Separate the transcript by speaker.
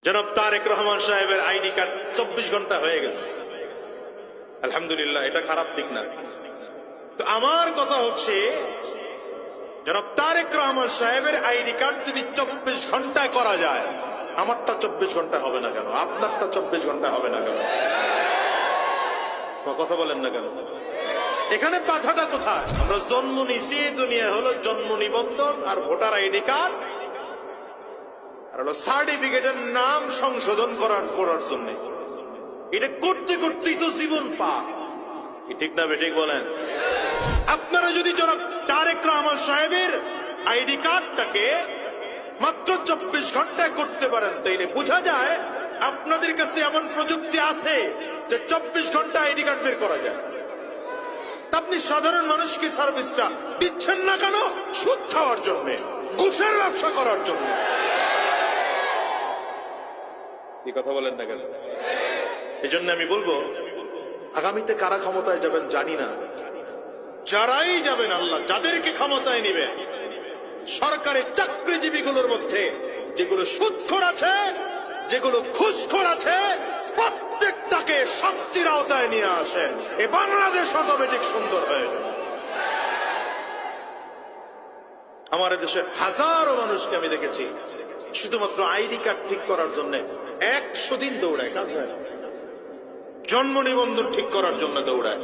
Speaker 1: জনাব তারেক রহমান সাহেবের ID card 24 ঘন্টা হয়ে গেছে। আলহামদুলিল্লাহ, এটা খারাপ দিক না। তো আমার কথা হচ্ছে, জনাব তারেক রহমান সাহেবের আইডি কার্ড যদি 24 ঘন্টায় করা যায়, আমারটা 24 ঘন্টা হবে না কেন? আপনারটা 24 ঘন্টা হবে না কেন? কথা বলেন না কেন? এখানে বাধাটা কোথায়? আমরা জন্ম নিছি, দুনিয়া হলো জন্ম নিবন্ধন আর ভোটার আইডি কার্ড আর হলো সার্টিফিকেটের নাম সংশোধন করার জন্য। এটা করতে করতেই তো জীবন পার। ঠিক না বেঠিক বলেন? আপনারা যদি জনাব তারেক রহমান সাহেবের আইডি কার্ডটাকে মাত্র 24 ঘন্টায় করতে পারেন, তাইলে বোঝা যায় আপনাদের কাছে এমন প্রযুক্তি আছে যে 24 ঘন্টা আইডি কার্ড বের করা যায়। আপনি সাধারণ মানুষকে সার্ভিসটা দিচ্ছেন না কেন? সুদ খাওয়ার জন্য, ঘুষের ব্যবসা করার জন্য। এই কথা বলেন না কেন? এই জন্য আমি বলবো, আগামীতে কারা ক্ষমতায় যাবেন জানি না, যারাই যাবেন, আল্লাহ যাদেরকে ক্ষমতায় নিবে, সরকারের চাকরিজীবীগুলোর মধ্যে যেগুলো সুদখোর আছে, যেগুলো ঘুষখোর আছে, প্রত্যেকটাকে শাস্তির আওতায় নিয়ে আসেন। এই বাংলাদেশ অটোমেটিক সুন্দর হয়ে যাবে। আমার দেশের হাজারো মানুষকে আমি দেখেছি শুধুমাত্র আইডি কার্ড ঠিক করার জন্য 100 দিন দৌড়ায়, কাজ হয় না। জন্ম নিবন্ধন ঠিক করার জন্য দৌড়ায়।